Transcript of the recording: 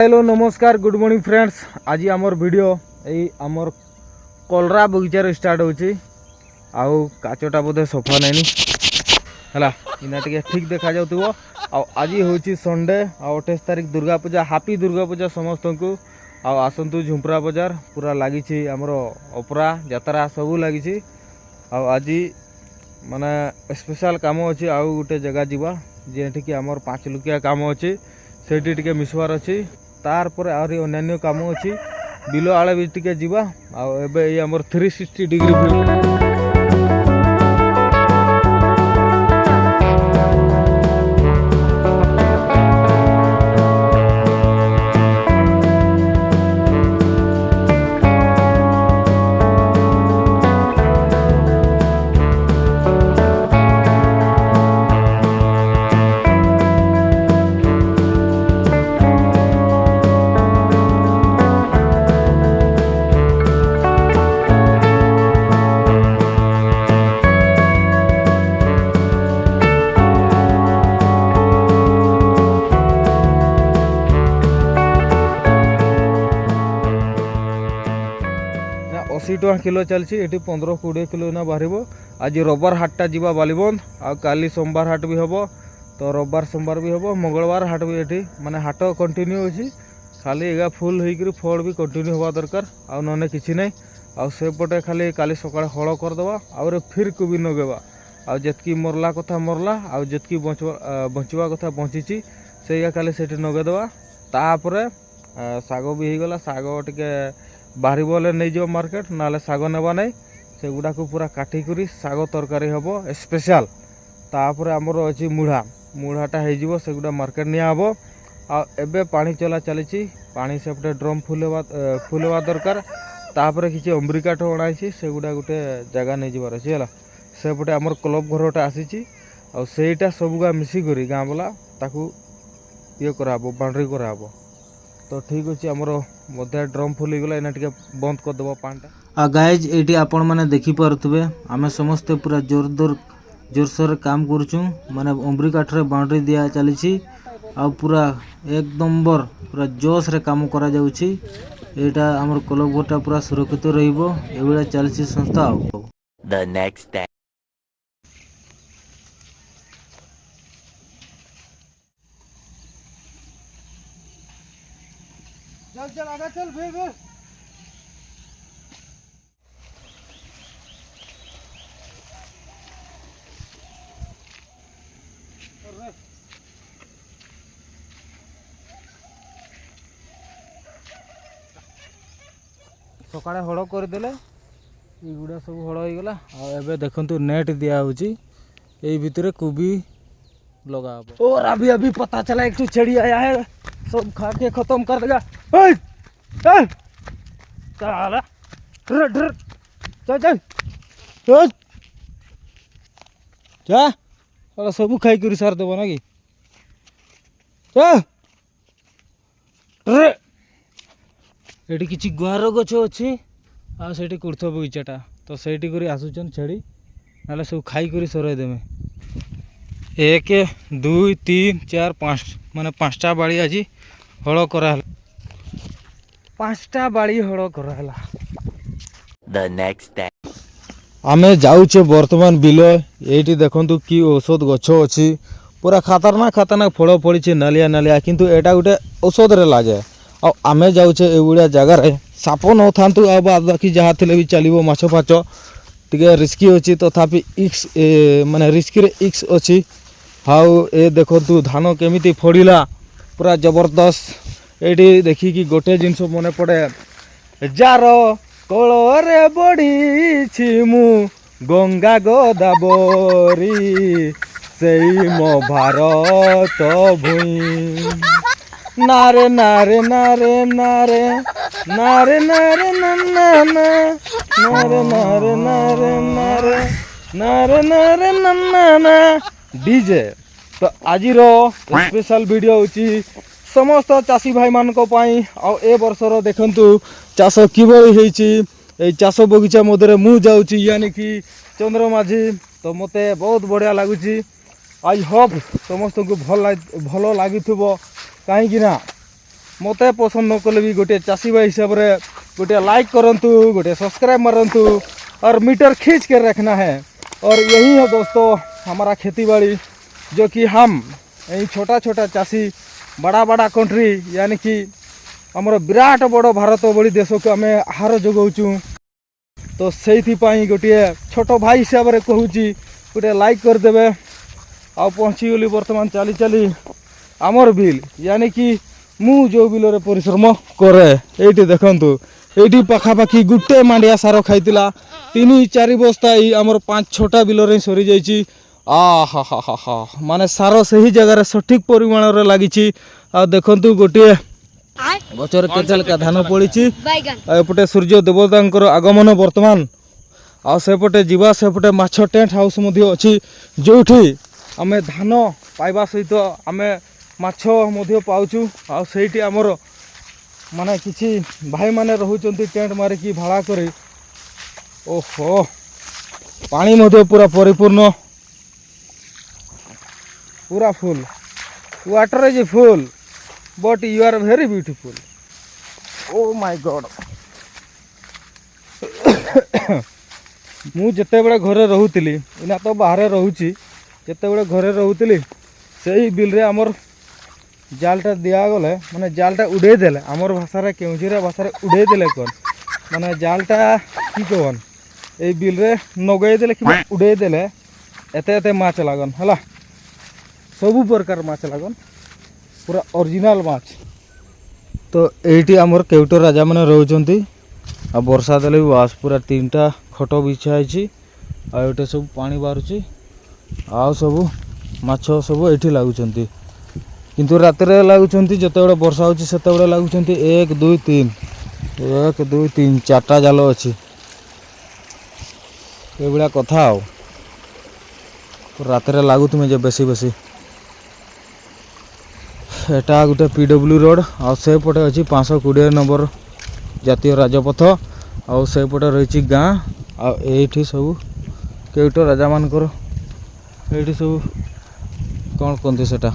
Hello नमस्कार good morning friends. आज आमर वीडियो यही आमर कलरा बगीचार स्टार्ट होची आउ काचटा बोधे सफा नहीं है इना टे ठीक देखा जाउथबो। आज होची संडे 28 तारिख दुर्गा पूजा। हापी दुर्गा पूजा समस्त को। आसतु झुंपरा बाजार पूरा लगी आमर ऑपरा यात्रा सबू लगी। आज माने स्पेशल काम अच्छी आउ गोटे जगह जावा जेठिकी आमर 5 लुकिया काम अच्छी सेठी टिके मिसवार अच्छी तार पर आहरी अन्य काम अच्छी बिल आड़े भी टिके जीवा आमर 360 डिग्री व्यू। अशी टका किलो चलती ये 15-20 किलो ना बाहर। आज रविवार हाटटा जावा बालीबंध आ काली सोमवार हाट भी हम तो रविवार सोमवार भी हम मंगलवार हाट भी ये माने हाट कंटिन्यू अच्छी खाली एगा फुल होकर फल भी कंटिन्यू हवा दरकार आ नने किसी नहीं आउपटे खाली काली सका हल करदे आउे फिर को भी नगेवा आतकी मरला कथा मरला आतकी बचवा कथा बची से खाली से नगेदेवा। तापर साग भी हो गला साग टिके बाहरी बोले नहीं जाओ मार्केट ना साग नेबा नहीं से गुड़ा को पूरा काटिकी साग तरकारी हम स्पेशल। तापर आमर अच्छी मुढ़ा मुढ़ाटा हो सेगुड़ा मार्केट निब आबे पानी चला चली पानी सेपटे ड्रम फुलवा दरकार। तापर किसी अम्ब्रिकाठ अणाई सेगुड़ा गोटे जगह नहीं जबार अच्छी है सेपटे आमर क्लब घरटा आसी आईटा सबुगा मिसिक गाँ वाला ताकू ये कराब बाउंड्री कराब। तो ठीक अच्छे आमर मध्य ड्रम फुल गला एना टिके बंद करदेव पानीटा। गाइज ये आपण मैंने देखिपे आम समस्ते पूरा जोरसोर काम करुँ माने अम्ब्री काठरे बाउंड्री दिया चली पूरा एक नंबर पूरा जोश रे काम करा जाउछि। एटा हमर क्लब घरटा पूरा सुरक्षित रहिबो एबेला चलछि संस्था। The next day. चल चल आगे चल फिर सकाळे हड़ करदे युड़ा सब हड़ हो गला। आबे देखंतु नेट दिया होची एई भितरे कोबी लगा अब। और अभी पता चला एक छेड़ी आया है सब खा के खत्म कर देगा। चल चल चल चल चल सब खाई कर सार देव ना कि ये किसी गुआर गछ अच्छी आठी कुर्थ बगीचाटा तो सहीटी कर आसुचन छेड़ी ना सब खाई कर सर देवे 1 2 3 4 5 माने 5टा बाड़ी आज हड़ करा 5टा बाड़ी हड़ करा। The next day. आमे जाऊे बर्तमान बिल ये देखु कि औषध गछ अच्छी पूरा खतरनाक फल पड़ी नालिया नालिया किंतु एटा गोटे औषध रे लगे आमे जाऊे एभलिया जगार साप न था बाद बाकी जहाँ थे भी चलो माछ फाच टे रिस्की अच्छी तथापि इक्स माने रिस्की रे इक्स अच्छी। हाउ ए देखु धान केमिति फड़िला पूरा जबरदस्त। ये देखिकी गोटे जिनस मन पड़े जार कलरे बढ़ी मु गंगा गोदावरी से मो भारत भूई नारे नारे नारे नारे नारे नारे नारे नारे नारे नारे नारे नारे नारे डीजे। तो आज स्पेशल वीडियो होची समस्त चाषी भाई मान ए वर्षर देखंतु चाष कि चाष बगीचा मध्य मु जाऊँगी यानी कि चंद्रमाझी तो मते बहुत बढ़िया लगुच। आई होप समस्त को भल लगी कहीं मते पसंद न कले भी गोटे चाषी भाई हिसाब रे गोटे लाइक करंतु, गोटे सब्सक्राइब मारंतु और मीटर खींच के रखना है। और यही है दोस्तों हमारा खेती बाड़ी, जो कि हम यही छोटा छोटा चाषी बड़ा बड़ा कंट्री यानी कि हमर विराट बड़ भारत बड़ी देश को आम आहार जोगाऊँ। तो से गोटे छोट भाई हिसाब से कहूँ गोटे लाइक करदे। आ पहुँची गली बर्तमान चली चली आमर बिल, यानी कि मु जो बिल परिश्रम करे। ये देखु ये पखापाखि गोटे मांडिया सार खाइला 3-4 बस्ता आमर 5-6टा बिल सरी जाइए। हा हा हा हा माने सार से ही जगह सठिक परिमाण रे लगी। आ देखु गोटे गचर केतेलका धान पड़ी। एपटे सूर्य देवता आगमन बर्तमान। आसेपटे जीवा सेपटे माछ टेंट हाउस अच्छी, जो आम धान पाइबा सहित आम माछ पाचु। आईटी आमर माने किछि भाई माने रोचंती टेंट मारिकी भाड़ा करे। ओहो पानी पूरा परिपूर्ण, पूरा full water is full but you are very beautiful. Oh my god मु जिते बड़े घरे रोली इना तो बाहर रोची, जिते बड़े घरे रोली से बिल रे आमर जालटा दिगले माने जालटा उड़े देले। आमर भाषा केउझिरा भाषा उड़े देले कौन माने जालटा कि कहन ए बिल रे नगई देले कि उड़े देले। एते एते माछ लागन हला, सबू प्रकार माछ लागन, पूरा ओरिजिनल माछ। तो ये आमर केउट राजा मैंने रोचंती। आ वर्षा देले बास पूरा 3टा खट बिछाई। आटे सब पानी बाहर आ सब माछ सब ये लगुंट, किंतु रात लगुंट जिते बड़े वर्षा होती से लगुंट 1 2 3 1 2 3 4टा जाल अच्छी। ये भाया कथा आ रात लगु तुम्हें बेसी बेसी। एटा गोटे PW रोड से पटे अच्छी 520 नंबर जातीय राजपथ। से पटे रही गाँ आठी सब केउट राजा मानकर ये सब कौन कहते सेटा